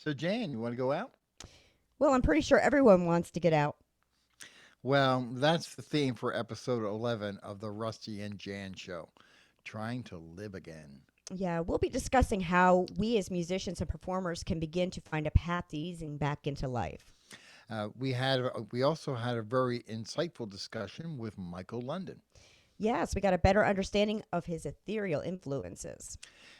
So, Jan, you want to go out? Well, I'm pretty sure everyone wants to get out. Well, that's the theme for episode 11 of the Rusty and Jan show, trying to live again. Yeah, we'll be discussing how we as musicians and performers can begin to find a path to easing back into life. We also had a very insightful discussion with Michael London. Yes, we got a better understanding of his ethereal influences.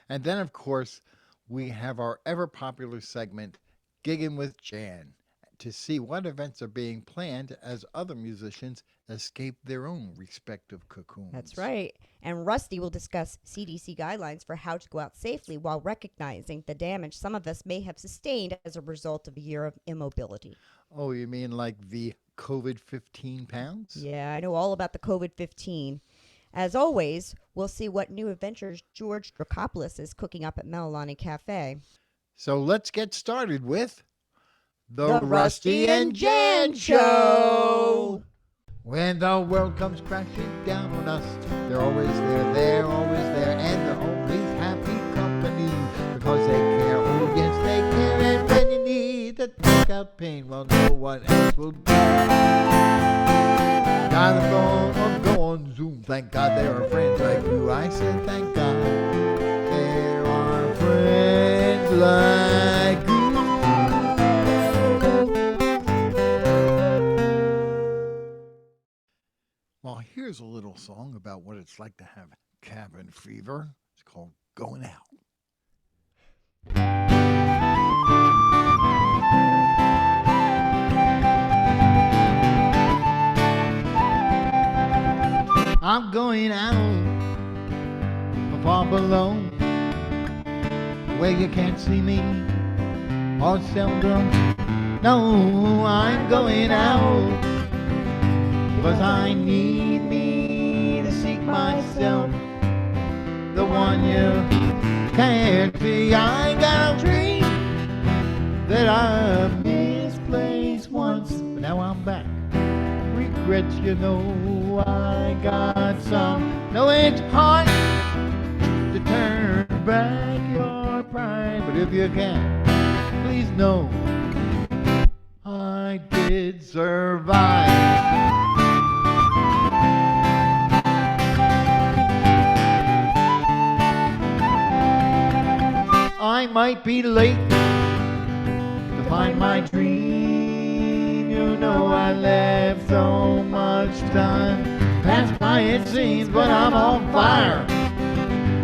And then, of course, we have our ever popular segment, Gigging with Jan, to see what events are being planned as other musicians escape their own respective That's cocoons. right. And Rusty will discuss CDC guidelines for how to go out safely while recognizing the damage some of us may have sustained as a result of a year of immobility. Oh, you mean like the COVID 15 pounds? Yeah, I know all about the COVID 15. As always, we'll see what new adventures George Dracopoulos is cooking up at Melalani Cafe. So let's get started with The The Rusty Rusty and and Jan Jan Show. Show. When the world comes crashing down on us, they're always there, and they're always happy company because they care. Oh, yes, they care. And when you need to take out pain, well, no one else will do. Got a phone or go on Zoom. Thank God there are friends like you. I said, thank God there are friends like you. Well, here's a little song about what it's like to have cabin fever. It's called Going Out. I'm going out far below where you can't see me or seldom. No, I'm going out because I need me to seek myself, the one you can't see. I got a dream that I misplaced once, but now I'm back. Regrets, you know, I got some. No, it's hard to turn back your pride, but if you can, please know I did survive. I might be late to find my dream. You know I left so much time passed by it seems, but I'm on fire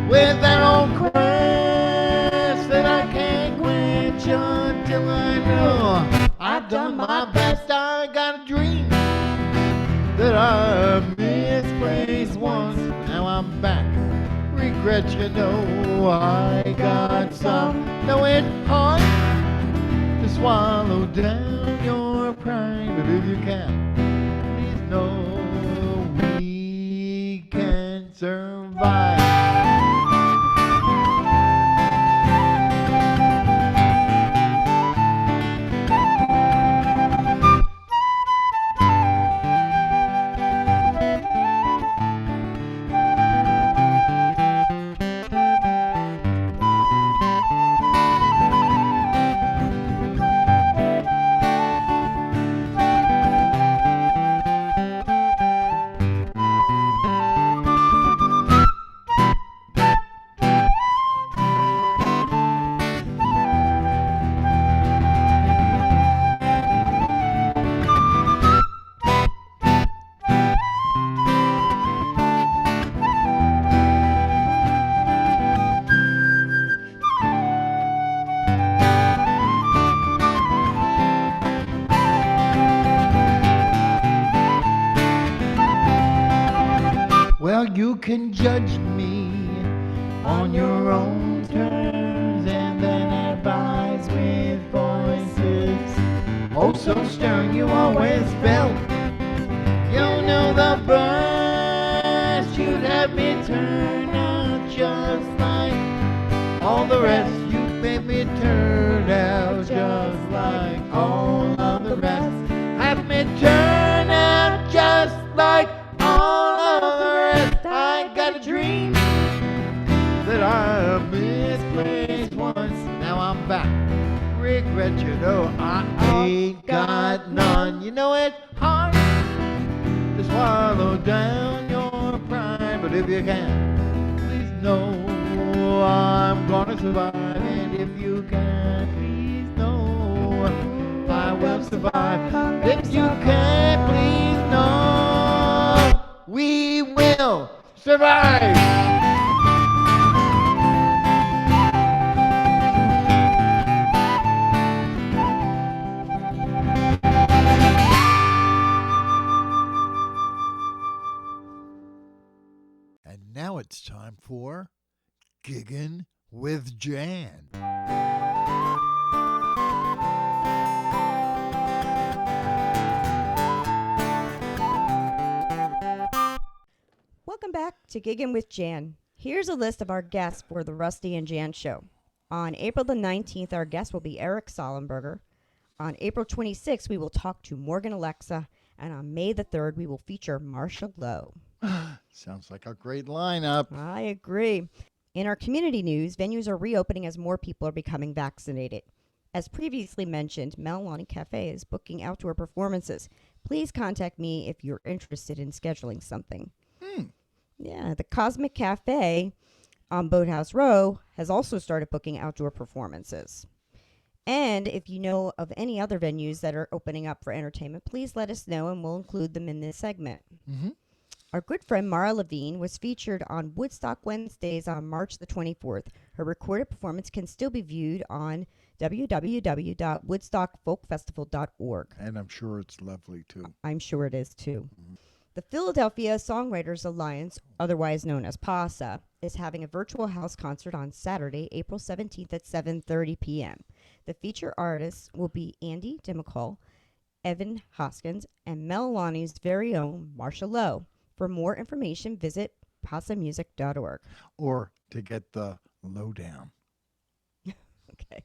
with that old quest that I can't quench until I know I've done my best. I got a dream that I misplaced once. Now I'm back. Regret, you know, I got some. No, it's hard to swallow down your pride, but if you can, please know we can survive. Well, you can judge me on your own terms and then advise with voices oh so stern you always felt. You know the burst you'd have me turn out just like all the rest. You made me turn out just like all of the rest. Have me turn out just like all of the rest. I got a dream that I misplaced once. Now I'm back. regret, you know I ain't got none. You know it's hard to swallow down your pride, but if you can, please know I'm gonna survive. And if you can, please know I will survive. If you can, please know we will survive. And now it's time for Giggin' with Jan. Welcome back to Giggin' with Jan. Here's a list of our guests for the Rusty and Jan show. On April the 19th, our guest will be Eric Sollenberger. On April 26th, we will talk to Morgan Alexa. And on May the 3rd, we will feature Marcia Lowe. Sounds like a great lineup. I agree. In our community news, venues are reopening as more people are becoming vaccinated. As previously mentioned, Melalani Cafe is booking outdoor performances. Please contact me if you're interested in scheduling something. Yeah, the Cosmic Cafe on Boathouse Row has also started booking outdoor performances. And if you know of any other venues that are opening up for entertainment, please let us know and we'll include them in this segment. Our good friend Mara Levine was featured on Woodstock Wednesdays on March the 24th. Her recorded performance can still be viewed on www.woodstockfolkfestival.org. And I'm sure it's lovely, too. I'm sure it is, too. The Philadelphia Songwriters Alliance, otherwise known as PASA, is having a virtual house concert on Saturday, April 17th at 7:30 p.m. The featured artists will be Andy DeMcCall, Evan Hoskins, and Melalani's very own Marcia Lowe. For more information, visit pasamusic.org. Or to get the lowdown. Okay.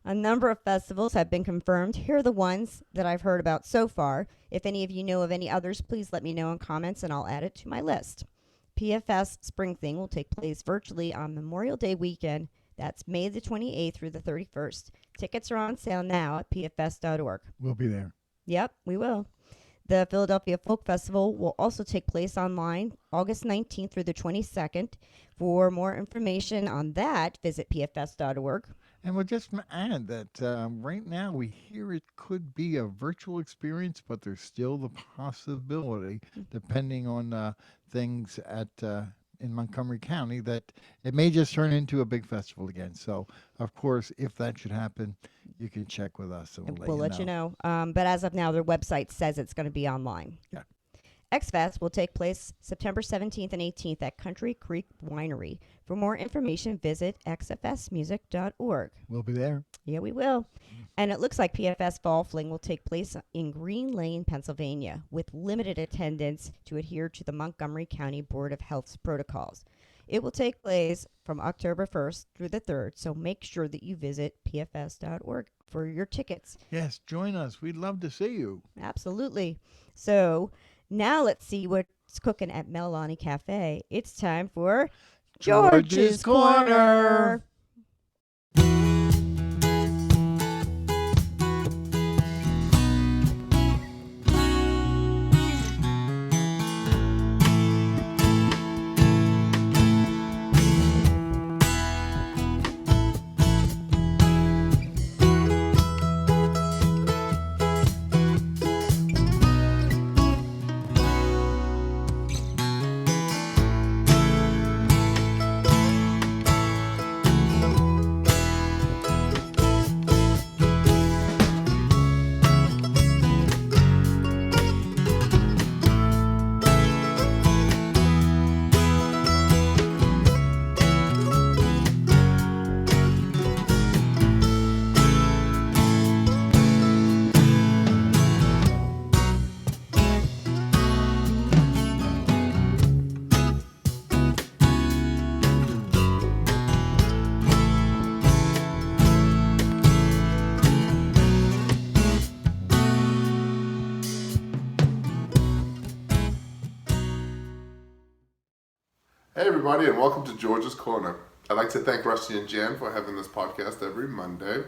A number of festivals have been confirmed. Here are the ones that I've heard about so far. If any of you know of any others, please let me know in comments and I'll add it to my list. PFS Spring Thing will take place virtually on Memorial Day weekend. That's May the 28th through the 31st. Tickets are on sale now at pfs.org. We'll be there. Yep, we will. The Philadelphia Folk Festival will also take place online August 19th through the 22nd. For more information on that, visit pfs.org. And we'll just add that right now we hear it could be a virtual experience, but there's still the possibility, depending on things at in Montgomery County, that it may just turn into a big festival again. So, of course, if that should happen, you can check with us and We'll let you know. But as of now, their website says it's going to be online. Yeah. X-Fest will take place September 17th and 18th at Country Creek Winery. For more information, visit xfsmusic.org. We'll be there. Yeah, we will. And it looks like PFS Fall Fling will take place in Green Lane, Pennsylvania, with limited attendance to adhere to the Montgomery County Board of Health's protocols. It will take place from October 1st through the 3rd, so make sure that you visit pfs.org for your tickets. Yes, join us. We'd love to see you. Absolutely. So now let's see what's cooking at Melalani Cafe. It's time for George's Corner. Hey everybody, and welcome to George's Corner. I'd like to thank Rusty and Jan for having this podcast every Monday.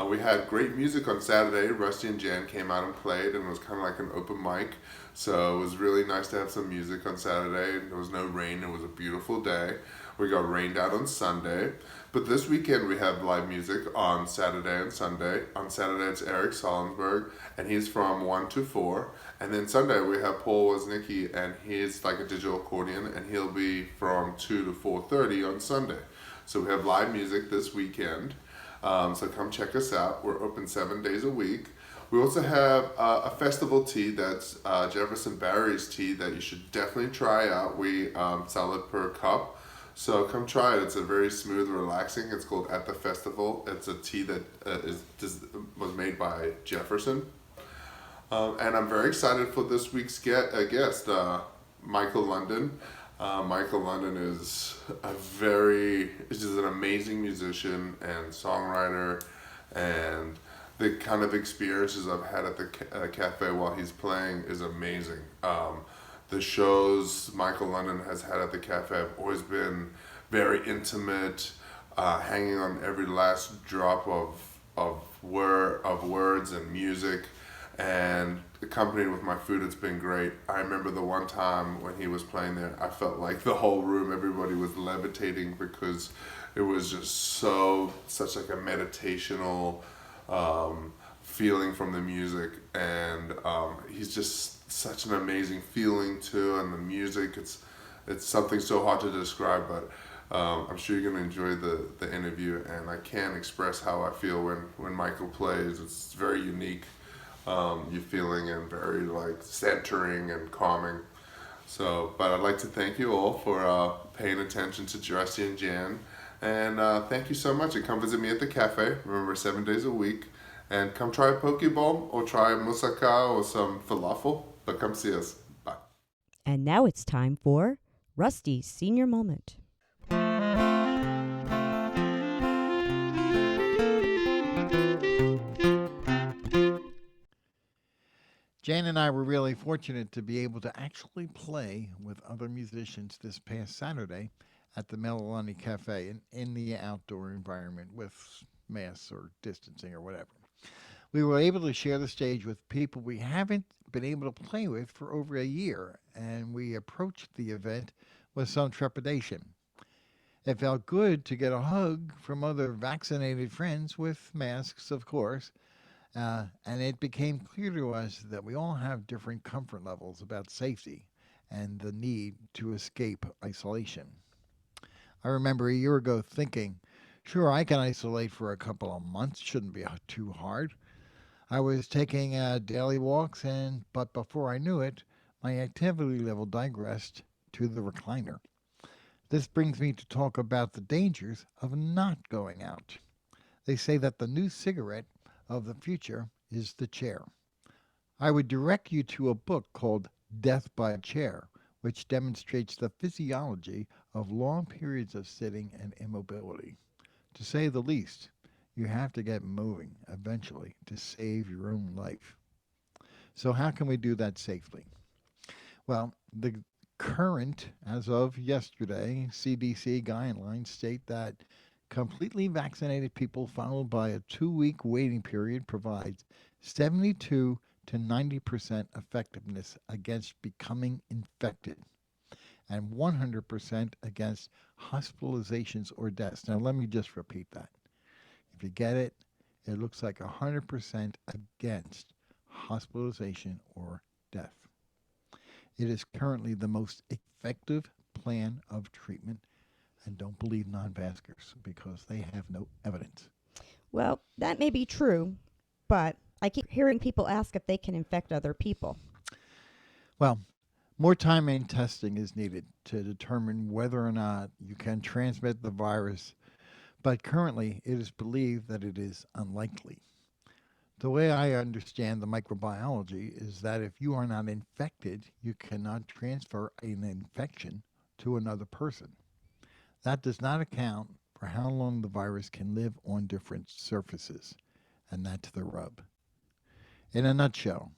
We had great music on Saturday. Rusty and Jan came out and played, and it was kind of like an open mic. So it was really nice to have some music on Saturday. There was no rain. It was a beautiful day. We got rained out on Sunday. But this weekend we have live music on Saturday and Sunday. On Saturday it's Eric Solensberg, and he's from 1 to 4. And then Sunday we have Paul Woznicki, and he's like a digital accordion, and he'll be from 2 to 4:30 on Sunday. So we have live music this weekend. So come check us out. We're open 7 days a week. We also have a festival tea that's Jefferson Barry's tea that you should definitely try out. We sell it per cup. So come try it. It's a very smooth, relaxing. It's called At the Festival. It's a tea that was made by Jefferson. And I'm very excited for this week's guest, Michael London. Michael London is just an amazing musician and songwriter, and the kind of experiences I've had at the cafe while he's playing is amazing. The shows Michael London has had at the cafe have always been very intimate, hanging on every last drop of words and music, and accompanied with my food. It's been great. I remember the one time when he was playing there, I felt like the whole room, everybody was levitating, because it was just such like a meditational feeling from the music, and he's just such an amazing feeling too, and the music, it's something so hard to describe, but I'm sure you're going to enjoy the interview, and I can't express how I feel when Michael plays. It's very unique, you feeling, and very like centering and calming. So, but I'd like to thank you all for paying attention to Rusty and Jan, and thank you so much, and come visit me at the cafe. Remember, 7 days a week, and come try a poke bowl or try moussaka or some falafel, but come see us. Bye. And now it's time for Rusty's Senior Moment. Jan and I were really fortunate to be able to actually play with other musicians this past Saturday at the Melalani Cafe in the outdoor environment with masks or distancing or whatever. We were able to share the stage with people we haven't been able to play with for over a year, and we approached the event with some trepidation. It felt good to get a hug from other vaccinated friends with masks, of course, and it became clear to us that we all have different comfort levels about safety and the need to escape isolation. I remember a year ago thinking, sure, I can isolate for a couple of months, shouldn't be too hard. I was taking daily walks, but before I knew it, my activity level digressed to the recliner. This brings me to talk about the dangers of not going out. They say that the new cigarette of the future is the chair. I would direct you to a book called Death by Chair, which demonstrates the physiology of long periods of sitting and immobility. To say the least, you have to get moving eventually to save your own life. So how can we do that safely? Well, the current, as of yesterday, CDC guidelines state that completely vaccinated people followed by a 2-week waiting period provides 72 to 90% effectiveness against becoming infected and 100% against hospitalizations or deaths. Now, let me just repeat that. If you get it, it looks like 100% against hospitalization or death. It is currently the most effective plan of treatment, and don't believe non-vaxxers because they have no evidence. Well, that may be true, but I keep hearing people ask if they can infect other people. Well, more time and testing is needed to determine whether or not you can transmit the virus, but currently it is believed that it is unlikely. The way I understand the microbiology is that if you are not infected, you cannot transfer an infection to another person. That does not account for how long the virus can live on different surfaces, and that's the rub. In a nutshell,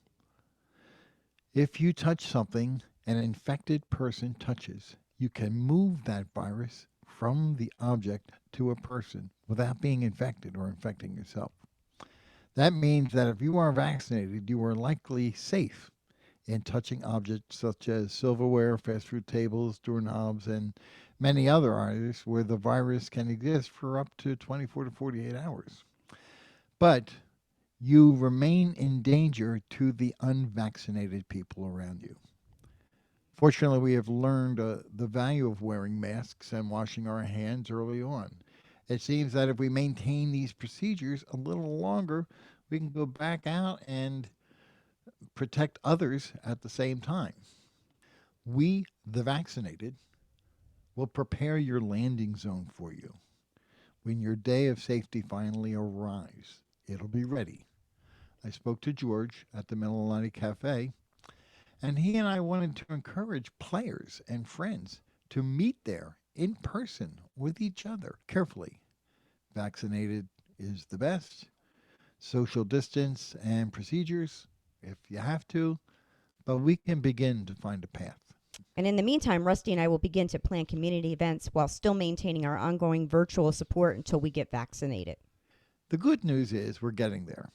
if you touch something an infected person touches, you can move that virus from the object to a person without being infected or infecting yourself. That means that if you are vaccinated, you are likely safe in touching objects such as silverware, fast food tables, doorknobs, and many other items where the virus can exist for up to 24 to 48 hours. But you remain in danger to the unvaccinated people around you. Fortunately, we have learned the value of wearing masks and washing our hands early on. It seems that if we maintain these procedures a little longer, we can go back out and protect others at the same time. We, the vaccinated, will prepare your landing zone for you. When your day of safety finally arrives, it'll be ready. I spoke to George at the Mililani Cafe, and he and I wanted to encourage players and friends to meet there in person with each other carefully. Vaccinated is the best. Social distance and procedures, if you have to, but we can begin to find a path. And in the meantime, Rusty and I will begin to plan community events while still maintaining our ongoing virtual support until we get vaccinated. The good news is we're getting there.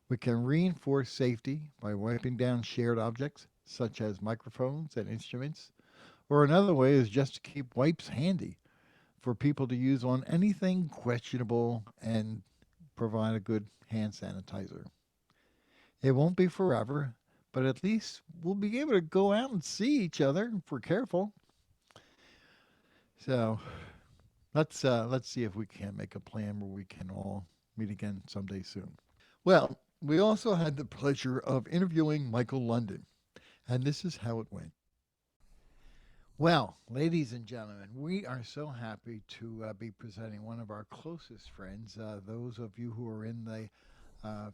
We can reinforce safety by wiping down shared objects, such as microphones and instruments, or another way is just to keep wipes handy for people to use on anything questionable and provide a good hand sanitizer. It won't be forever, but at least we'll be able to go out and see each other if we're careful. So let's see if we can make a plan where we can all meet again someday soon. Well, we also had the pleasure of interviewing Michael London, and this is how it went. Well, ladies and gentlemen, we are so happy to be presenting one of our closest friends, those of you who are in the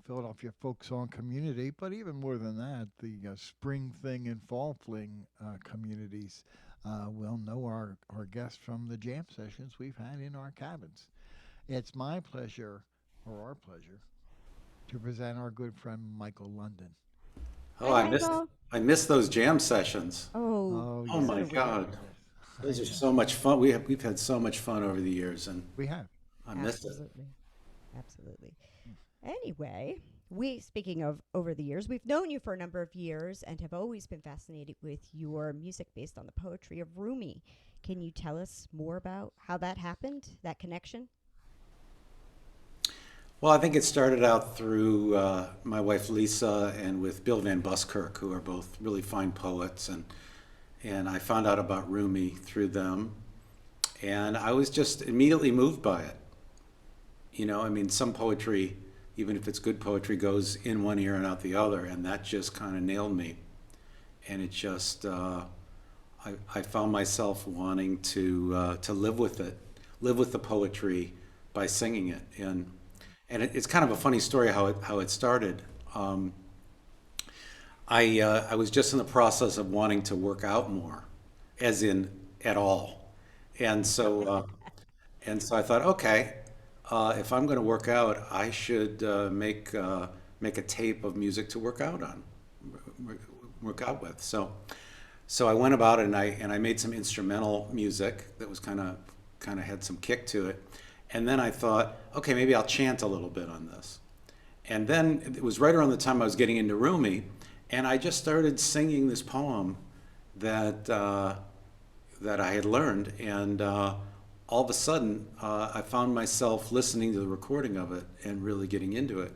Philadelphia folk song community, but even more than that, the spring thing and fall fling communities will know our guests from the jam sessions we've had in our cabins. It's my pleasure, or our pleasure, to present our good friend Michael London. Oh, Hi, Michael. I missed those jam sessions. Oh, Oh my God. Those are so much fun. We've had so much fun over the years, and We have. I missed it. absolutely. Absolutely. Anyway, speaking of over the years, we've known you for a number of years and have always been fascinated with your music based on the poetry of Rumi. Can you tell us more about how that happened, that connection? Well, I think it started out through my wife Lisa and with Bill Van Buskirk, who are both really fine poets, and I found out about Rumi through them, and I was just immediately moved by it. You know, I mean, some poetry, even if it's good poetry, goes in one ear and out the other, and that just kind of nailed me. And it just, I found myself wanting to live with it, live with the poetry by singing it. And it's kind of a funny story how it started. I was just in the process of wanting to work out more, as in at all, and so I thought, okay, if I'm going to work out, I should make a tape of music to work out on, work out with. So I went about it and I made some instrumental music that was kind of had some kick to it. And then I thought, okay, maybe I'll chant a little bit on this. And then it was right around the time I was getting into Rumi, and I just started singing this poem that I had learned. And all of a sudden, I found myself listening to the recording of it and really getting into it.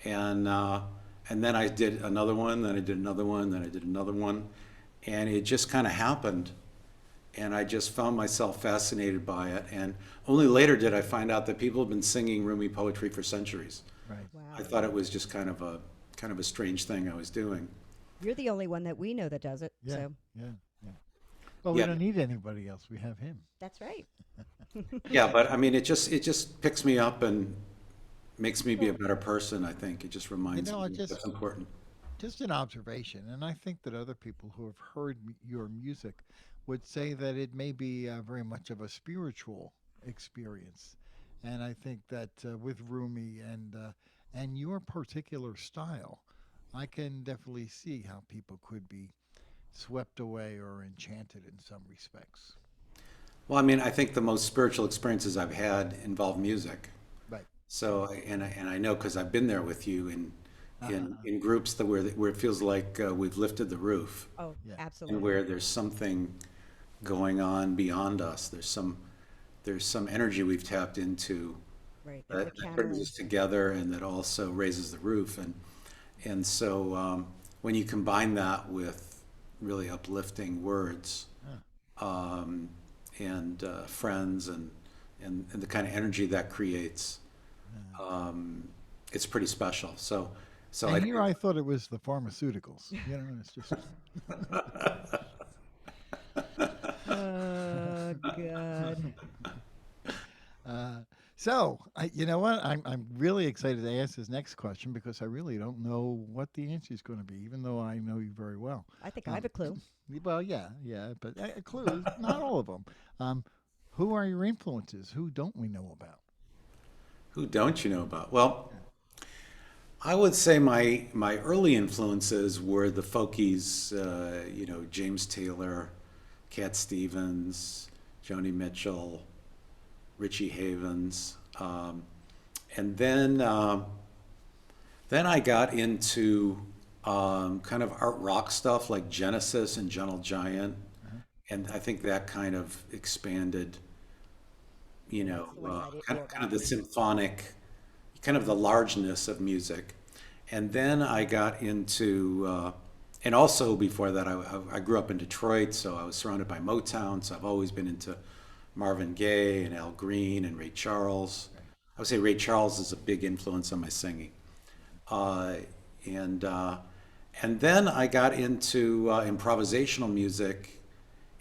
And then I did another one, then I did another one, then I did another one, and it just kind of happened. And I just found myself fascinated by it. And only later did I find out that people have been singing Rumi poetry for centuries. Right. Wow. I thought it was just kind of a strange thing I was doing. You're the only one that we know that does it. Yeah. So Yeah. Yeah. Well, we Yeah. don't need anybody else. We have him. that's right. Yeah, but I mean, it just picks me up and makes me be a better person. I think it just reminds You know, me that's important. Just an observation, and I think that other people who have heard your music would say that it may be very much of a spiritual experience. And I think that with Rumi and your particular style, I can definitely see how people could be swept away or enchanted in some respects. Well, I mean, I think the most spiritual experiences I've had involve music. Right. So, and I know because I've been there with you in groups where it feels like we've lifted the roof, Oh, Yeah. and absolutely. where there's something going on beyond us. There's some energy we've tapped into Right. That we're that brings channeling. us together and that also raises the roof. And so when you combine that with really uplifting words um, and friends and the kind of energy that creates, it's pretty special. So And I here I thought it was the pharmaceuticals. It's just. Oh, God. So, you know what? I'm really excited to ask this next question because I really don't know what the answer is going to be, even though I know you very well. I think I have a clue. Well, yeah, but clues, not all of them. Who are your influences? Who don't we know about? Who don't you know about? Well, I would say my early influences were the folkies, James Taylor, Cat Stevens, Joni Mitchell, Richie Havens, and then I got into kind of art rock stuff like Genesis and Gentle Giant, and I think that kind of expanded, That's the ones I didn't kind know of kind of about. the symphonic, kind of the largeness of music. And then I got into, and also before that, I grew up in Detroit, so I was surrounded by Motown. So I've always been into Marvin Gaye and Al Green and Ray Charles. I would say Ray Charles is a big influence on my singing. Uh, and uh, and then I got into improvisational music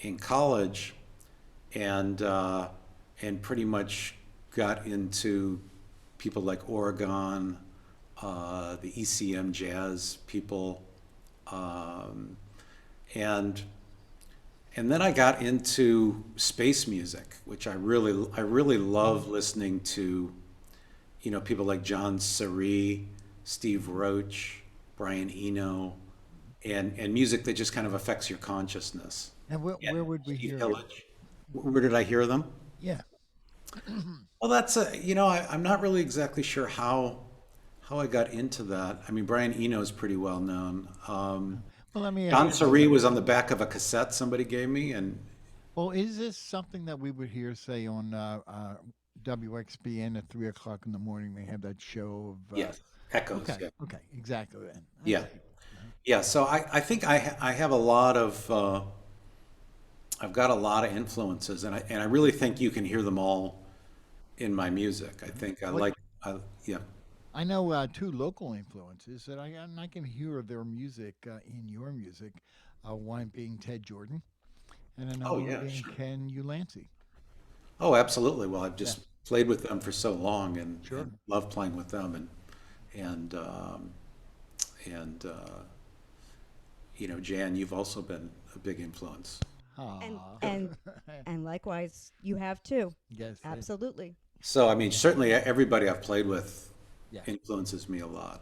in college, and pretty much got into people like Oregon, the ECM jazz people, um, and and then I got into space music, which I really love listening to, people like John Surrey, Steve Roach, Brian Eno, and music that just kind of affects your consciousness. And And where would we Steve hear them? Hillage. Where did I hear them? Yeah. Well, I'm not really exactly sure how I got into that. I mean, Brian Eno is pretty well known. Well, let me ask Don you this. Surrey was on the back of a cassette somebody gave me, and Well, is this something that we would hear, say, on WXBN at 3 o'clock in the morning? They have that show of. yes, Echoes. Okay, Yeah, okay, exactly. Then. yeah, Okay. yeah. So I think I have a lot of I've got a lot of influences, and I really think you can hear them all in my music. I think What yeah. I know two local influences that and I can hear their music in your music. One being Ted Jordan, and Oh another one yeah, being sure. Ken Ulansey. Oh, absolutely. Well, I've Yeah, just played with them for so long sure. and love playing with them and um, and Jan, you've also been a big influence. And Ah, and and likewise, you have too. yes, Absolutely. So, I mean, certainly everybody I've played with yeah. influences me a lot.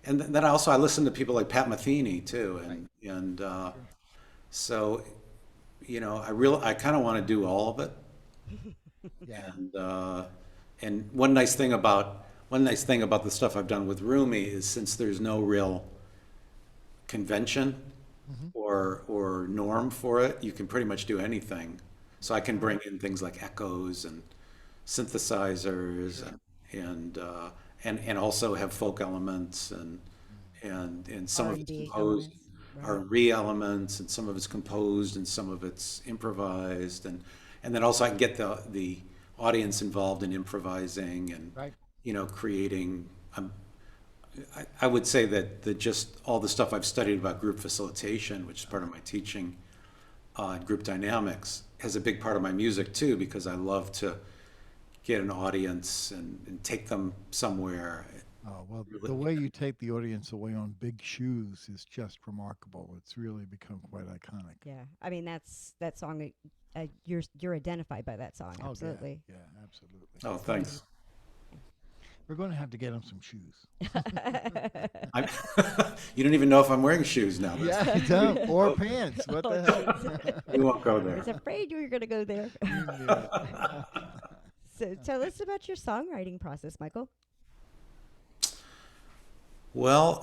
And then I listen to people like Pat Metheny too, Right. and Sure. so I kind of want to do all of it. Yeah. And one nice thing about the stuff I've done with Rumi is since there's no real convention Hmm. or norm for it, you can pretty much do anything. So I can bring in things like echoes and synthesizers Sure. and also have folk elements and some of it's R&B composed elements. Right. R&B elements and some of it's composed and some of it's improvised and then also I can get the audience involved in improvising and Right. creating. I would say that just all the stuff I've studied about group facilitation, which is part of my teaching, group dynamics, has a big part of my music too, because I love to get an audience and take them somewhere. Oh, well, the way you take the audience away on Big Shoes is just remarkable. It's really become quite iconic. Yeah. I mean, that song. You're identified by that song. Oh, Absolutely. yeah, absolutely. Oh, thanks. We're going to have to get him some shoes. I'm, you don't even know if I'm wearing shoes now. Yeah, I don't. Or pants. What the Oh, hell? We won't go I was there. afraid you were going to go there. Yeah. So tell us about your songwriting process, Michael. Well,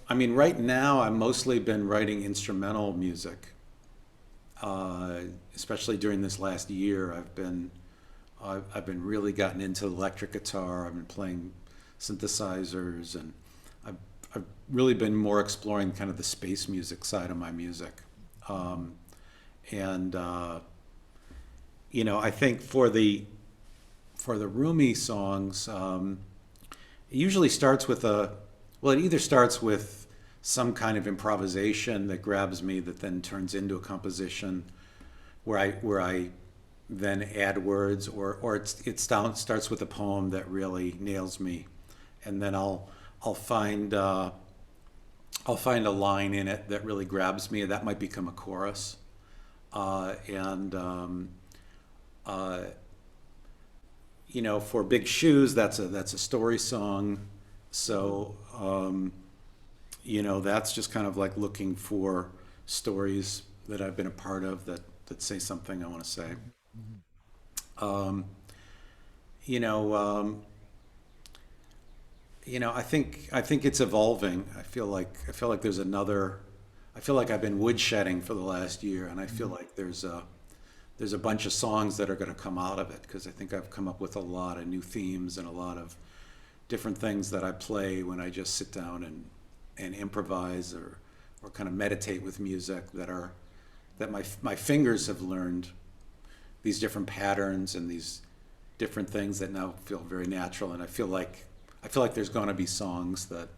I mean, right now I've mostly been writing instrumental music. Especially during this last year, I've been really gotten into electric guitar. I've been playing synthesizers, and I've I've really been more exploring kind of the space music side of my music. Um, and you know, I think for the roomy songs, it usually starts with well, it either starts with some kind of improvisation that grabs me that then turns into a composition where I then add words, or starts with a poem that really nails me, and then I'll find I'll find a line in it that really grabs me. That might become a chorus, and uh, you know, for Big Shoes, that's a story song. So you know, that's just kind of like looking for stories that I've been a part of that say something I want to say. Um, you know, I think it's evolving. I feel like there's another. I feel like I've been woodshedding for the last year, and I feel like there's a bunch of songs that are going to come out of it because I think I've come up with a lot of new themes and a lot of different things that I play when I just sit down and improvise or kind of meditate with music that my fingers have learned these different patterns and these different things that now feel very natural, and I feel like there's going to be songs that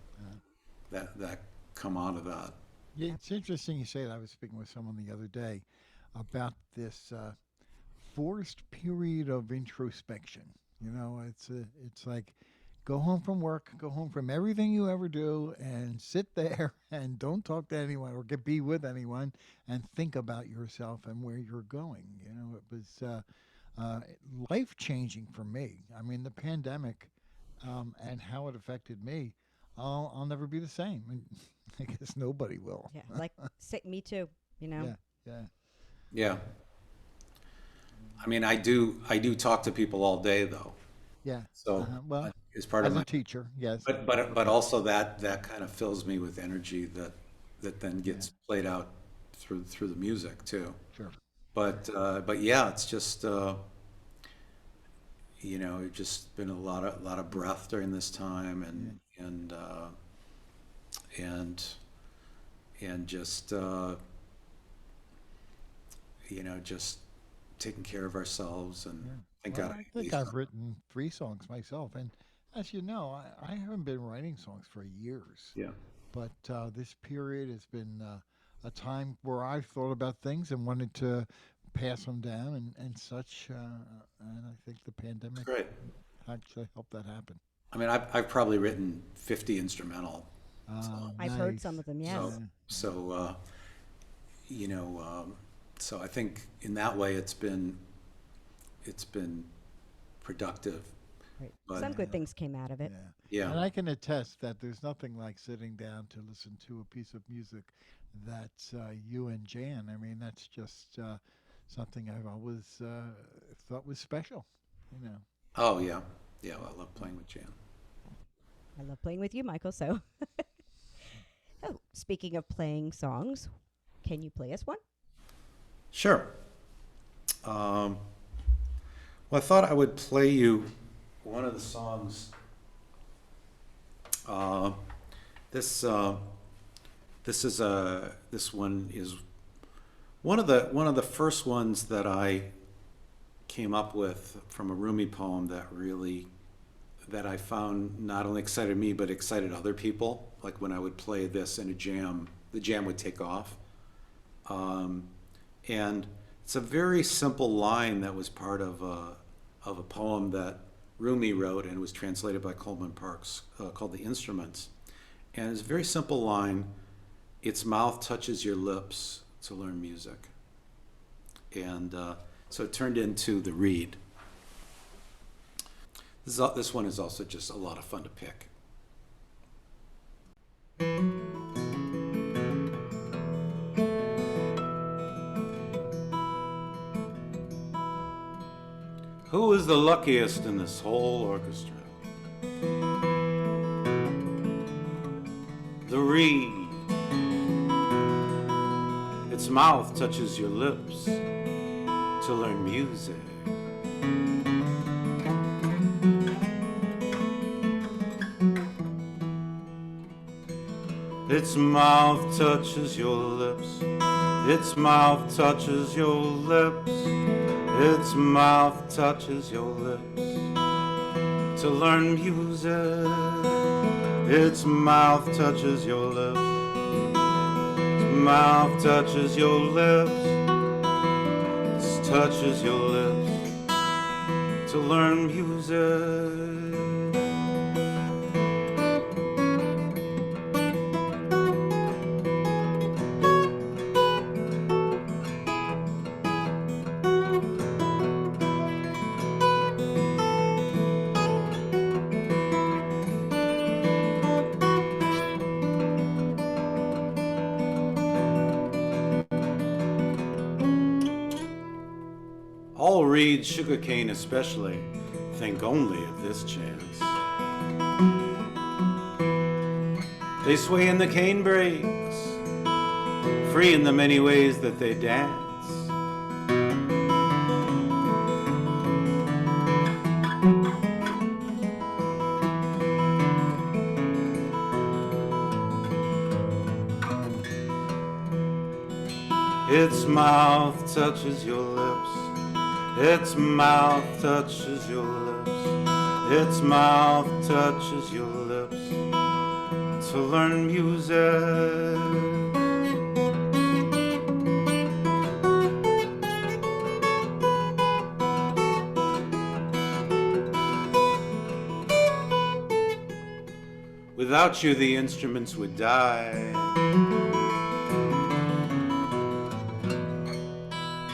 come out of that. Yeah, it's interesting you say that. I was speaking with someone the other day about this forced period of introspection. You know, it's like go home from work, go home from everything you ever do, and sit there and don't talk to anyone or be with anyone, and think about yourself and where you're going. You know, it was life changing for me. I mean, the pandemic and how it affected me. I'll never be the same. And I guess nobody will. Yeah, like me too. You know. Yeah, yeah, Yeah. I mean, I do talk to people all day though. yeah. So Well, as part of as a my, teacher, yes. but also that kind of fills me with energy that then gets played out through the music too. Sure. But yeah, it's just you know, it's just been a lot of breath during this time, and just you know, just taking care of ourselves, and Yeah. thank Well, God I I think I've written 3 songs myself, and as you know, I haven't been writing songs for years. yeah. But this period has been a time where I've thought about things and wanted to pass them down and such. And I think the It's pandemic great. actually helped that happen. I mean, I've probably written 50 instrumental. I've heard some Nice. of them. Yes. So, Yeah. so you know, so I think in that way it's been productive. Right. But Some good things came out of it. Yeah. And yeah, I can attest that there's nothing like sitting down to listen to a piece of music that's you and Jan. I mean, that's just something I've always thought was special, you know. oh yeah, yeah. Well, I love playing with Jan. I love playing with you, Michael. So, oh, speaking of playing songs, can you play us one? Sure. Um, well, I thought I would play you one of the songs. Uh, this this one is one of the first ones that I came up with from a Rumi poem that I found not only excited me but excited other people. Like when I would play this in a jam, the jam would take off. Um, and it's a very simple line that was part of a poem that Rumi wrote and was translated by Coleman Parks called "The Instruments." And it's a very simple line. Its mouth touches your lips to learn music. And so it turned into the reed. This one is also just a lot of fun to pick. Who is Who's the luckiest in this whole orchestra? The reed. Its mouth touches your lips to learn music. Its mouth touches your lips. Its mouth touches your lips. Its mouth touches your lips to learn music. Its mouth touches your lips. Its mouth touches your lips. It touches your lips to learn music. All reeds, sugarcane especially, think only of this chance. They sway in the cane brakes, free in the many ways that they dance. Its mouth touches your lips. Its mouth touches your lips. Its mouth touches your lips to learn music. Without you, the instruments would die.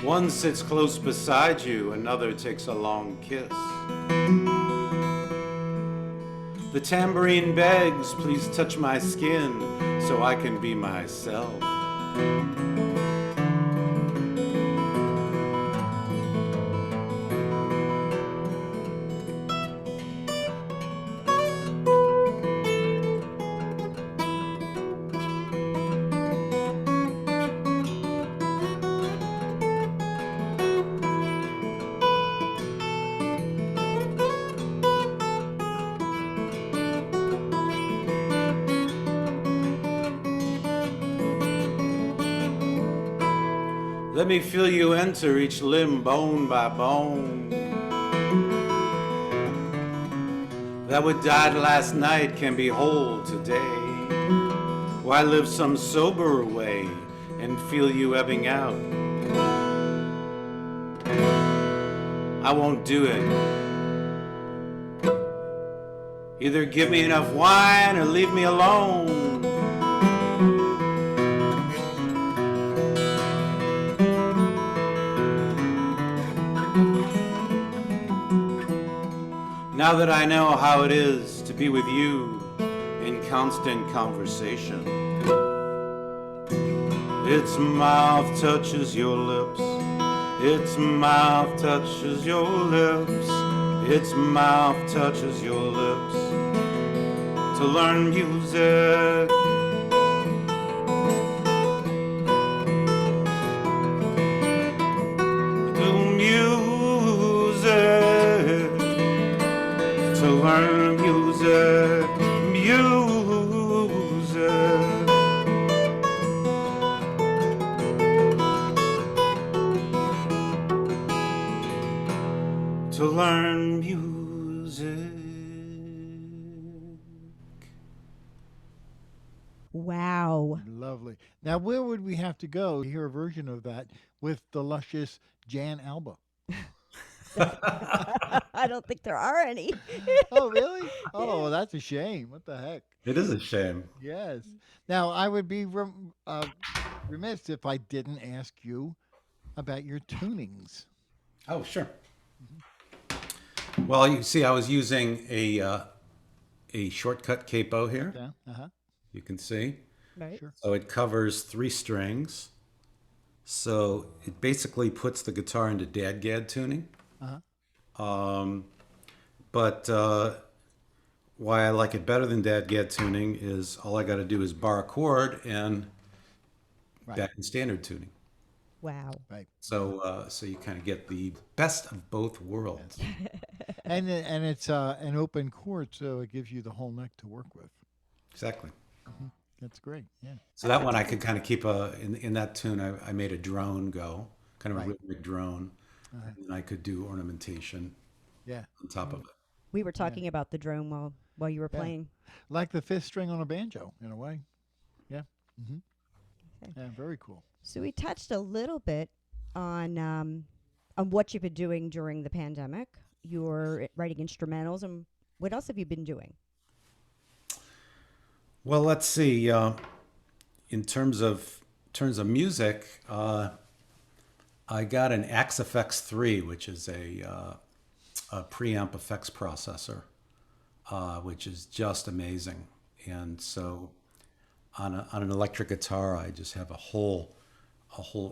One sits close beside you, another takes a long kiss. The tambourine begs, please touch my skin so I can be myself. Let me feel you enter each limb bone by bone. That what died last night can be whole today. Why live some soberer way and feel you ebbing out? I won't do it. Either give me enough wine or leave me alone. Now that I know how it is to be with you in constant conversation. Its mouth touches your lips. Its mouth touches your lips. Its mouth touches your lips to learn music. Do music. To learn music, music. To learn music. Wow. Lovely. Now, where would we have to go to hear a version of that with the luscious Jan Alba? I don't think there are any. Oh, really? Oh, well, that's a shame. What the heck? It is a shame. Yes. Now, I would be remiss if I didn't ask you about your tunings. Oh, sure. Well, you see, I was using a shortcut capo here. Yeah. Uh-huh. You can see. Right. Sure. So it covers 3 strings. So it basically puts the guitar into dadgad tuning. Uh-huh. Um, but why I like it better than DADGAD tuning is all I got to do is bar a chord and Right. back in standard tuning. Wow. Right. So you kind of get the best of both worlds. And it's an open chord, so it gives you the whole neck to work with. Exactly. That's great. Yeah. So that one I could kind of keep in that tune. I made a drone go, kind of a Right. rhythmic drone, and then I could do ornamentation Yeah. on top of it. We were talking about the drone while you were Yeah. playing. Like the fifth string on a banjo, in a way. Yeah. Okay. Yeah. Very cool. So we touched a little bit on what you've been doing during the pandemic. You're writing instrumentals, and what else have you been doing? Well, let's see. In terms of music, I got an Axe FX3, which is a preamp effects processor, which is just amazing. And so on an electric guitar, I just have a whole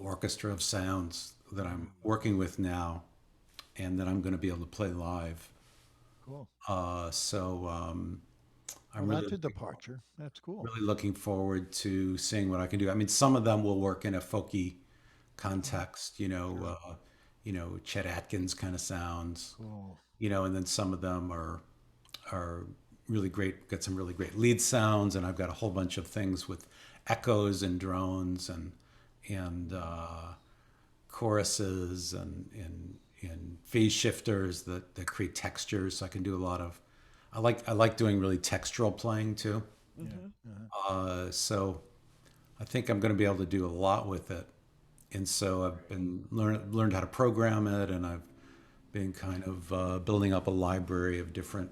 orchestra of sounds that I'm working with now, and that I'm going to be able to play live. Cool. So I'm Well, that's really a departure. That's cool. really looking forward to seeing what I can do. I mean, some of them will work in a folky context, Chet Atkins kind of sounds, Cool. and then some of them are really great, got some really great lead sounds, and I've got a whole bunch of things with echoes and drones and choruses and phase shifters that create textures. So I can do a lot of. I like doing really textural playing too. So I think I'm going to be able to do a lot with it. And so I've been learned how to program it, and I've been kind of building up a library of different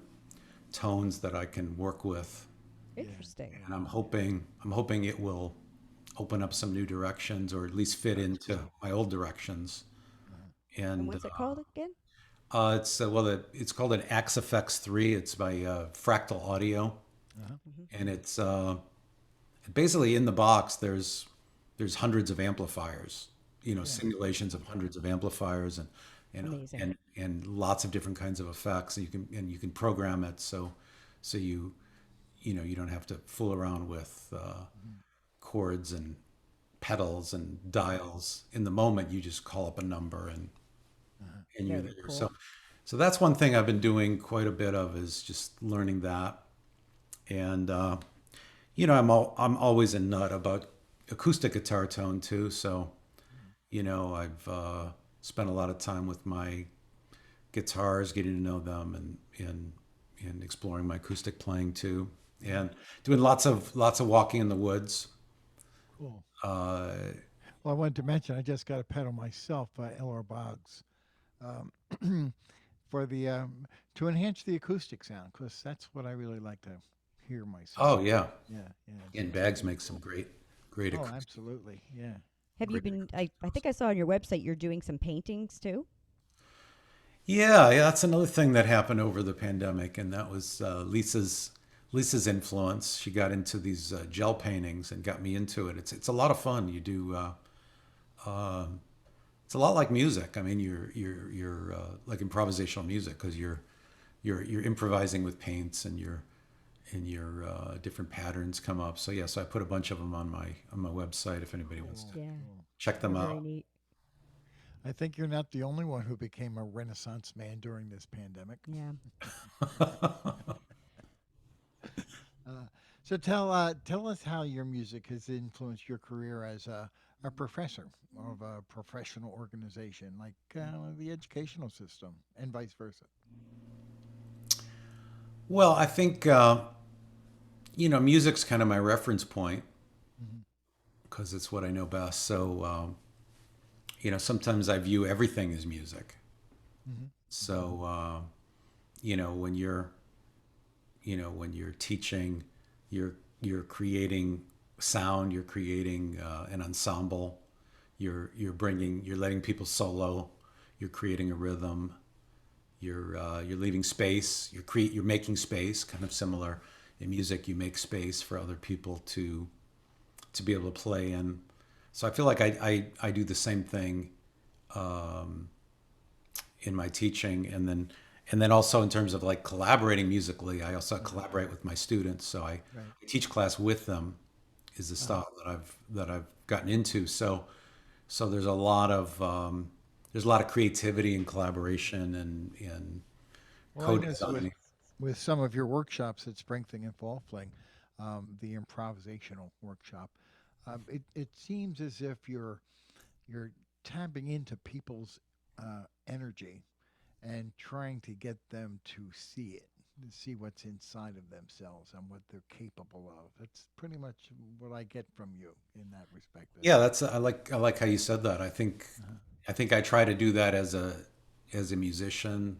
tones that I can work with. Interesting. And I'm hoping it will open up some new directions, or at least fit into my old directions. And And what's it called again? it's called an Axe FX3. It's by Fractal Audio, and it's basically in the box. There's hundreds of amplifiers, simulations of hundreds of amplifiers, and Amazing. and lots of different kinds of effects. You can program it so you don't have to fool around with chords and pedals and dials. In the moment, you just call up a number and you're Very there. cool. So that's one thing I've been doing quite a bit of, is just learning that. And I'm always a nut about acoustic guitar tone too. So I've spent a lot of time with my guitars, getting to know them, and exploring my acoustic playing too, and doing lots of walking in the woods. Cool. Uh, Well, I wanted to mention I just got a pedal myself by L.R. Boggs for the to enhance the acoustic sound, because that's what I really like to hear myself. oh yeah, Yeah. Yeah. and Bags makes some great Oh, acoustic. absolutely. Yeah. Have you been? I think I saw on your website you're doing some paintings too. Yeah, that's another thing that happened over the pandemic, and that was Lisa's influence. She got into these gel paintings and got me into it. It's a lot of fun. You do. It's a lot like music. I mean, you're like improvisational music, because you're improvising with paints, and your different patterns come up. So yes, I put a bunch of them on my website if anybody wants to Yeah. check them Very out. neat. I think you're not the only one who became a Renaissance man during this pandemic. Yeah. So tell us how your music has influenced your career as a professor of a professional organization, like the educational system, and vice versa. Well, I think music's kind of my reference point, because it's what I know best. So sometimes I view everything as music. So when you're teaching, you're creating sound, you're creating an ensemble, you're letting people solo, you're creating a rhythm, you're leaving space, you're making space, kind of similar. In music, you make space for other people to be able to play in. So I feel like I do the same thing my teaching, and then also in terms of like collaborating musically, I also collaborate with my students. So I teach class with them is the style that I've gotten into. So there's a lot of creativity and collaboration and Well, I guess co-designing. with some of your workshops at Spring Thing and Fall Fling, the improvisational workshop, it seems as if you're tapping into people's energy and trying to get them to see it, to see what's inside of themselves and what they're capable of. That's pretty much what I get from you in that respect. Yeah, that's I like how you said that. I think I try to do that as a musician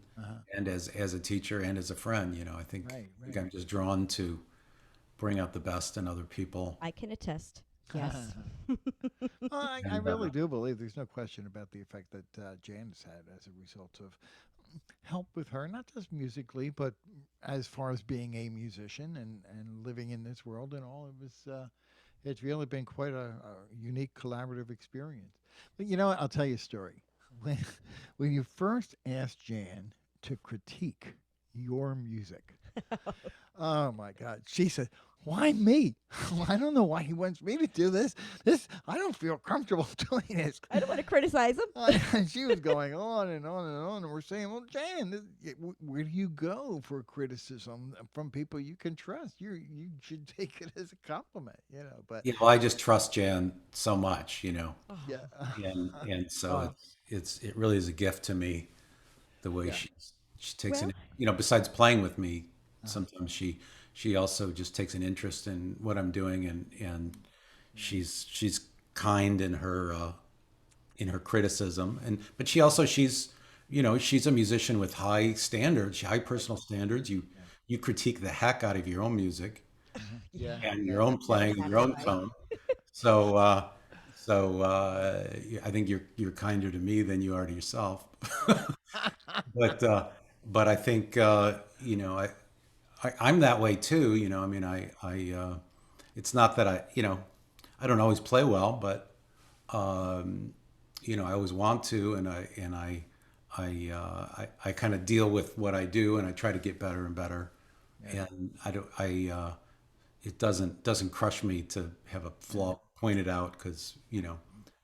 and as a teacher and as a friend. You know, Right, I think right. I'm just drawn to bring out the best in other people. I can attest. Yes. Well, I And really do believe there's no question about the effect that Jan has had as a result of help with her, not just musically, but as far as being a musician and living in this world and all. It's really been quite a unique collaborative experience. But you know what? I'll tell you a story. When, when you first asked Jan to critique your music, oh my God. She said, "Why me? Well, I don't know why he wants me to do this. I don't feel comfortable doing this." I don't want to criticize him. And she was going on and on and on. And we're saying, "Well, Jan, where do you go for criticism from people you can trust? You should take it as a compliment, you know." But you know, I just trust Jan so much, you know, yeah, and so oh, it really is a gift to me the way yeah, she takes Well, an, you know, besides playing with me, sometimes she also just takes an interest in what I'm doing, and she's kind in her criticism, and but she also she's you know, she's a musician with high standards, high personal standards. You critique the heck out of your own music yeah, and yeah. your own that is playing and your own absolutely right. tone. So yeah, I think you're kinder to me than you are to yourself. but but I think you know, I'm that way too. You know, I mean, it's not that you know, I don't always play well, but you know, I always want to, I kind of deal with what I do, and I try to get better and better. And I don't, it doesn't crush me to have a flaw pointed out because you know,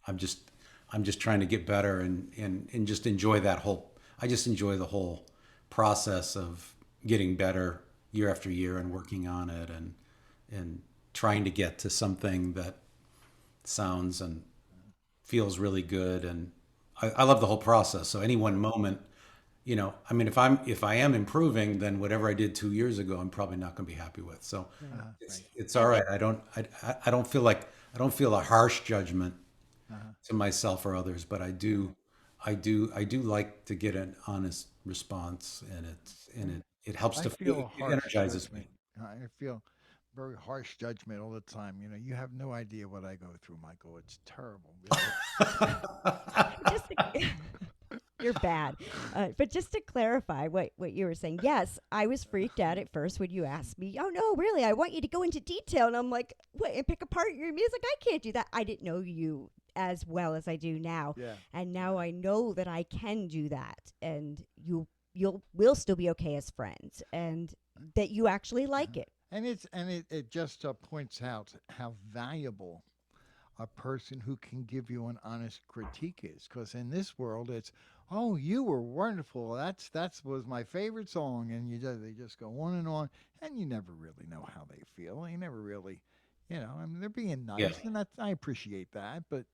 I'm just I'm just trying to get better and just enjoy that whole. I just enjoy the whole process of getting better year after year and working on it and trying to get to something that sounds and feels really good. And I love the whole process. So any one moment, you know, I mean, if I am improving, then whatever I did 2 years ago, I'm probably not going to be happy with. So Right. it's all right. I don't feel like I don't feel a harsh judgment Uh-huh. to myself or others, but I do like to get an honest response, and it helps I to feel a it harsh energizes judgment. me. I feel very harsh judgment all the time. You know, you have no idea what I go through, Michael. It's terrible, really. Just to, you're bad. But just to clarify what you were saying, yes, I was freaked out at first when you asked me, "Oh no, really? I want you to go into detail." And I'm like, "What? And pick apart your music? I can't do that." I didn't know you as well as I do now, Yeah. and now I know that I can do that, and will still be okay as friends, and that you actually like it. And it just points out how valuable a person who can give you an honest critique is. Because in this world, it's, "Oh, you were wonderful. That's was my favorite song," and they just go on, and you never really know how they feel. You never really, I mean, they're being Yeah, nice, and I appreciate that. But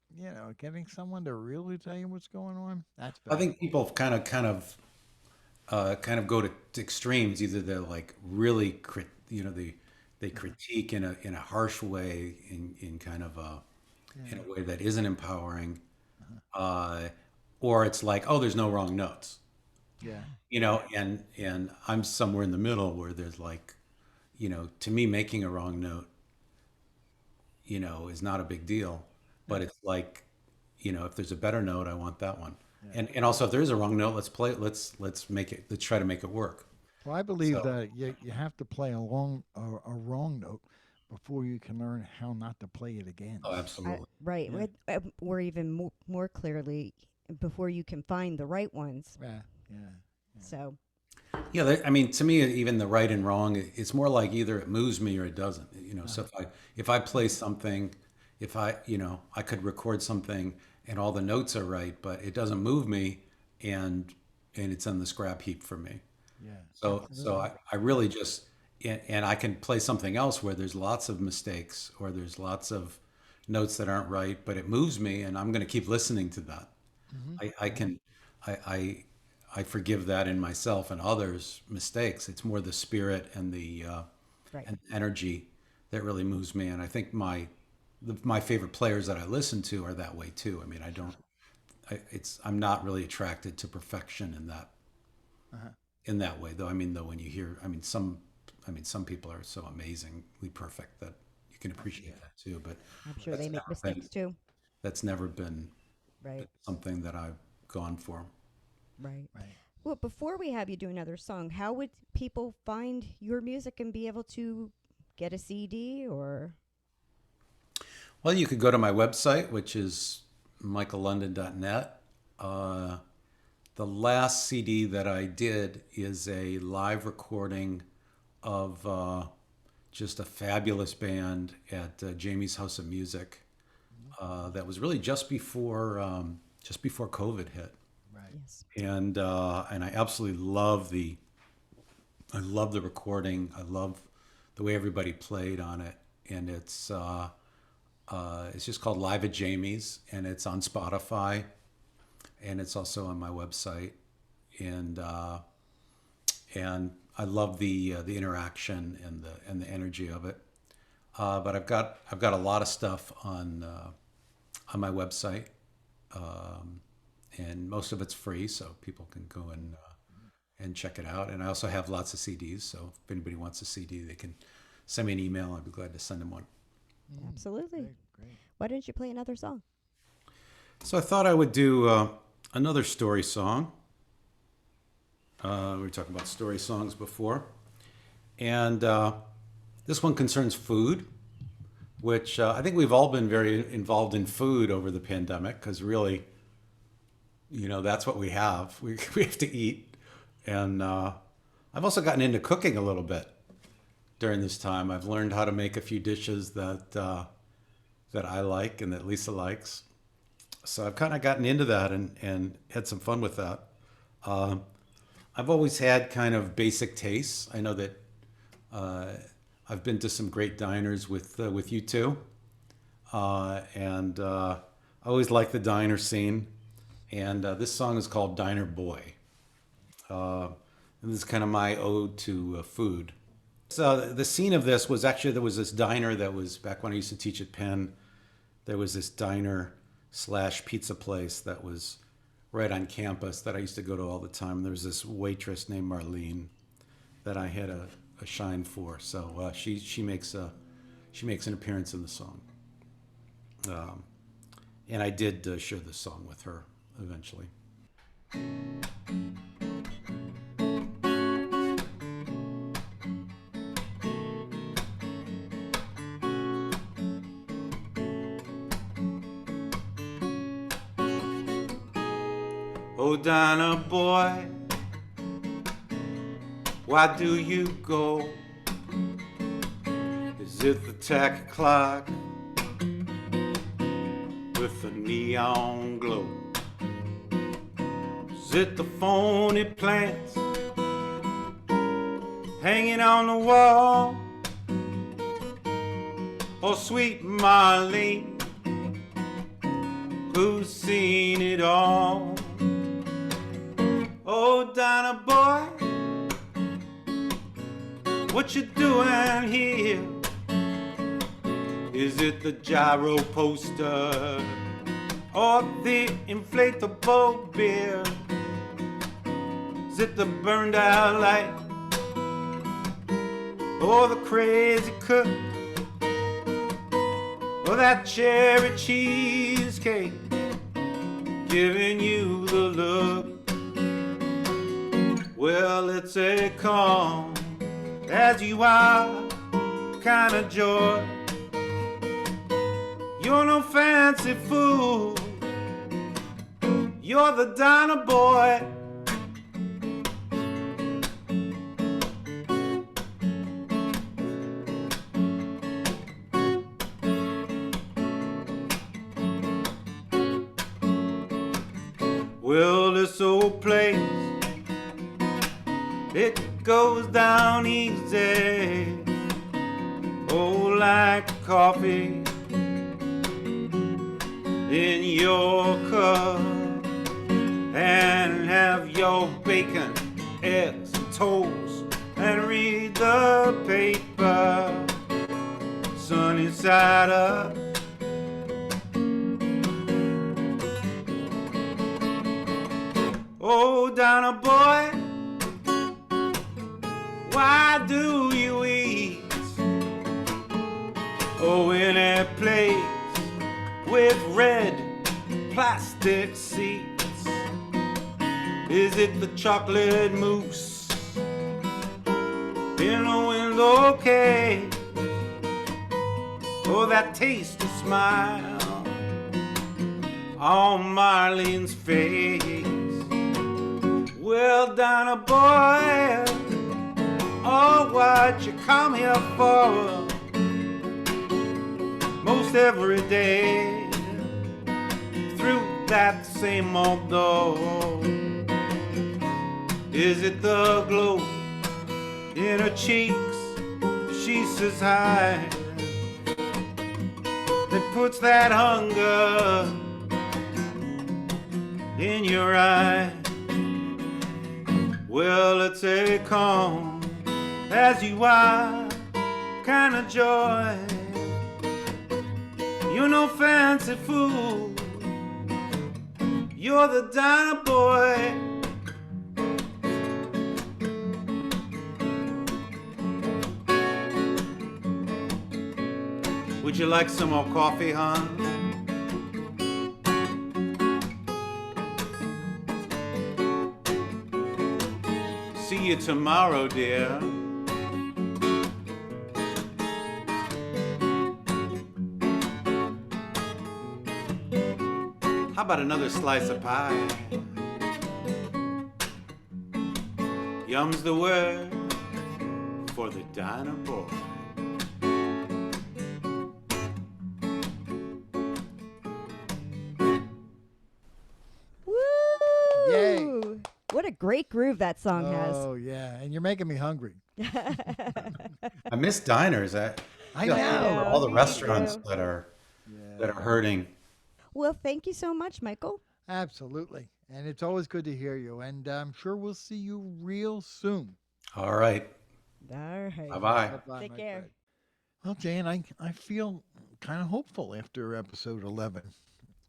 getting someone to really tell you what's going on, that's I think valuable. people kind of go to extremes. Either they're like really you know, they critique in a harsh way, in kind of a Yeah. in a way that isn't empowering, uh, or it's like, oh, there's no wrong notes, Yeah. you know, and I'm somewhere in the middle where there's like, you know, to me making a wrong note, you know, is not a big deal, but it's like, you know, if there's a better note, I want that one. Yeah. And also if there is a wrong note, let's make it, let's try to make it work. Well, I believe So, that you have to play a wrong note before you can learn how not to play it again. oh, absolutely. Right. Yeah. Or even more clearly, before you can find the right ones, Yeah. Yeah. So, Yeah, I mean, to me, even the right and wrong, it's more like either it moves me or it doesn't. So if I play something, if I could record something and all the notes are right, but it doesn't move me, and it's in the scrap heap for me. Yeah. So I really just, and I can play something else where there's lots of mistakes or there's lots of notes that aren't right, but it moves me, and I'm going to keep listening to that. I can, I I forgive that in myself and others mistakes. It's more the spirit and the right. and energy that really moves me. And I think my favorite players that I listen to are that way too. I mean, I'm not really attracted to perfection in that way though. I mean, though when you hear, some people are so amazingly perfect that you can appreciate that too. But I'm sure that's they make never been- mistakes too. that's never been Right. something that I've gone for. Right. Right. Well, before we have you do another song, how would people find your music and be able to get a CD or? Well, you could go to my website, which is michaellondon.net. The last CD that I did is a live recording of just a fabulous band at Jamie's House of Music. That was really just before COVID hit, Right. Yes. and I absolutely I love the recording. I love the way everybody played on it, and it's just called Live at Jamie's, and it's on Spotify, and it's also on my website, and I love the interaction and the energy of it. But I've got a lot of stuff on my website, and most of it's free, so people can go and check it out. And I also have lots of CDs, so if anybody wants a CD, they can send me an email. I'd be glad to send them one. Absolutely. Great. Why didn't you play another song? So I thought I would do another story song. We were talking about story songs before. And this one concerns food, which I think we've all been very involved in food over the pandemic because really, that's what we have. We have to eat. And I've also gotten into cooking a little bit during this time. I've learned how to make a few dishes that I like and that Lisa likes. So I've kind of gotten into that and had some fun with that. I've always had kind of basic tastes. I know that I've been to some great diners with you two, and I always like the diner scene. And this song is called Diner Boy. And this is kind of my ode to food. So the scene of this was actually, there was this diner that was, back when I used to teach at Penn, there was this diner / pizza place that was right on campus that I used to go to all the time. There was this waitress named Marlene that I had a shine for. So she makes an appearance in the song. And I did share this song with her eventually. Oh, Diner boy, why do you go? Is it the tack clock with the neon glow? Is it the phony plants hanging on the wall? Or sweet Marlene, who's seen it all? Oh, Diner boy, what you doing here? Is it the gyro poster or the inflatable beer? Is it the burned out light or the crazy cook or that cherry cheesecake giving you the look? Well, it's a calm as you are kind of joy. You're no fancy fool, you're the diner boy. this old place, it goes down easy. Oh, like coffee in your cup, and have your bacon, eggs, and toast, and read the paper, sunny side up. Oh, Donna boy, why do you eat? Oh, in a place with red plastic seats. Is it the chocolate mousse in a window case? Oh, that tasty smile on Marlene's face. Well, Donna boy, oh, what you come here for? Most every day through that same old door. Is it the glow in her cheeks? She says hi. That puts that hunger in your eye. Well, it's a calm as you are kind of joy. You're no fancy fool, you're the Dinah boy. Would you like some more coffee, hon? See you tomorrow, dear. How about another slice of pie? Yum's the word for the Dinah boy. Woo! Yay. What a great groove that song has. Oh yeah, and you're making me hungry. I miss diners. I feel know. for all the Me restaurants too. that are hurting. Well, thank you so much, Michael. Absolutely, and it's always good to hear you. And I'm sure we'll see you real soon. All right. All right. Bye-bye. Bye-bye, Take my care. friend. Well, Jan, I feel kind of hopeful after episode 11.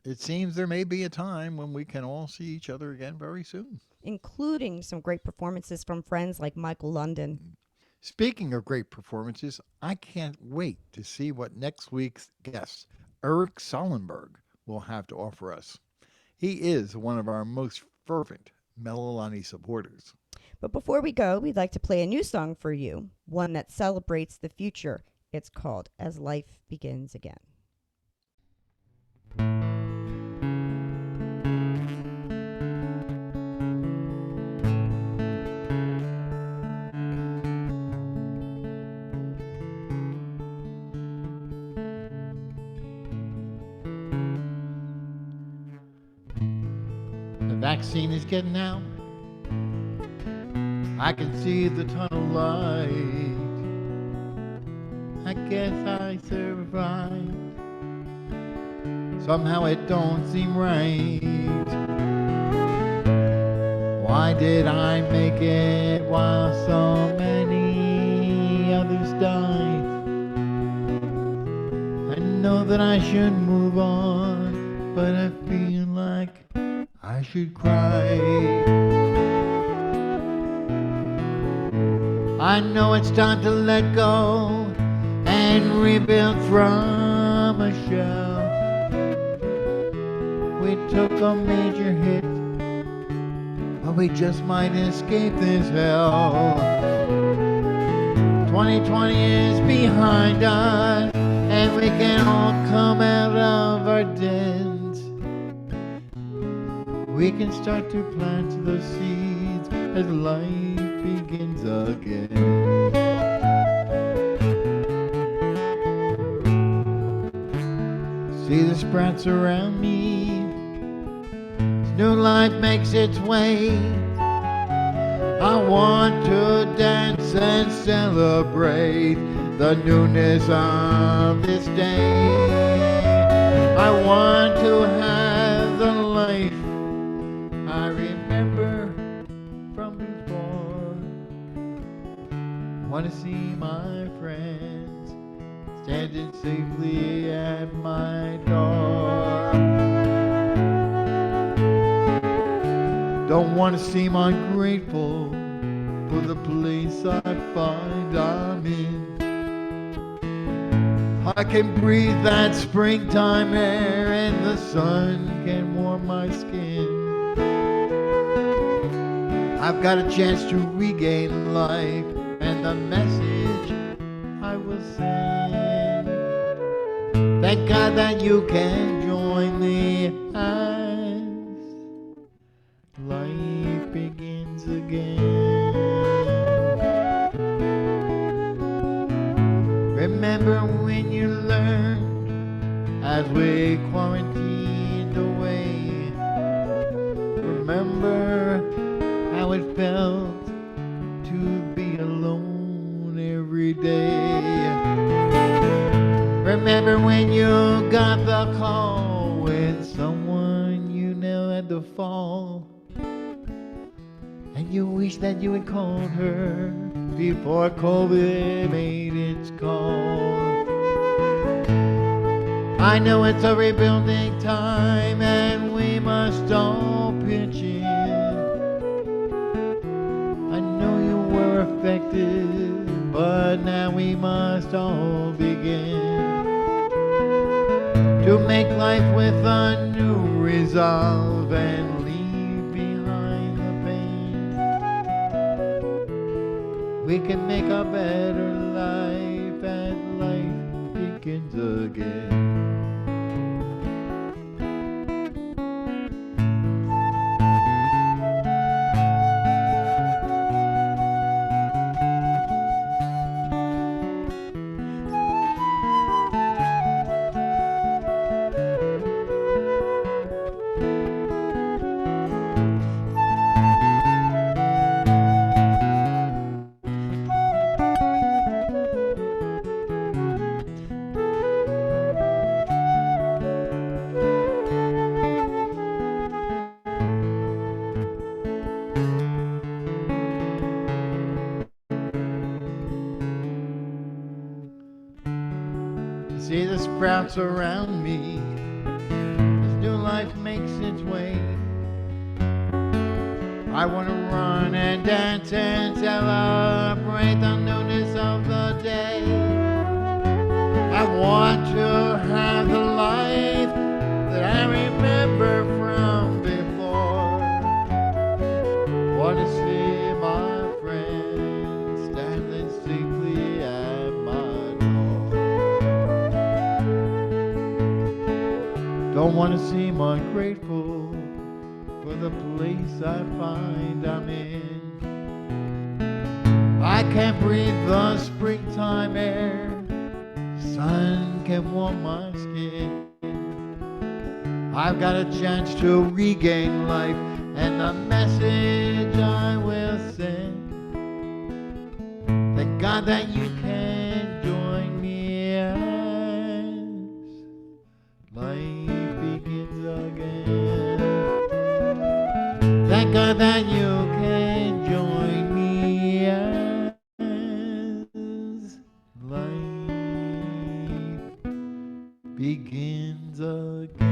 It seems there may be a time when we can all see each other again very soon. Including some great performances from friends like Michael London. Speaking of great performances, I can't wait to see what next week's guest, Eric Sollenberg, will have to offer us. He is one of our most fervent Melilani supporters. But before we go, we'd like to play a new song for you, one that celebrates the future. It's called As Life Begins Again. The vaccine is getting out. I can see the tunnel light. I guess I survived. Somehow it don't seem right. Why did I make it while so many others died? I know that I should move on, but I feel like I should cry. I know it's time to let go and rebuild from a shell. We took a major hit, but we just might escape this hell. 2020 is behind us, and we can all come out of our dens. We can start to plant the seeds as life begins again. See the sprouts around me. There's new life makes its way. I want to dance and celebrate the newness of this day. I want to have the life I remember from before. Want to see my friends standing safely at my door. Don't want to seem ungrateful for the place I find I'm in. I can breathe that springtime air and the sun can warm my skin. I've got a chance to regain life and the message I will send. Thank God that you can join me as life begins again. Remember when you learned as we quarantined away. Remember how it felt to be alone every day. Remember when you got the call when someone you know had to fall, and you wish that you had called her before COVID made its call. I know it's a rebuilding time and we must all pitch in. I know you were affected, but now we must all begin to make life with a new resolve and leave behind the pain. We can make a better life as life begins again. See the sprouts around me as new life makes its way. I want to run and dance and celebrate the newness of the day. I want to have the life that I remember from before. Want to see my friends standing safely at my door. Don't want to seem ungrateful for the place I find I'm in. I can't breathe the springtime air, sun can warm my skin. I've got a chance to regain life and the message I will send. Thank God that you can join me as life begins again. Thank God that you can join me as life begins again.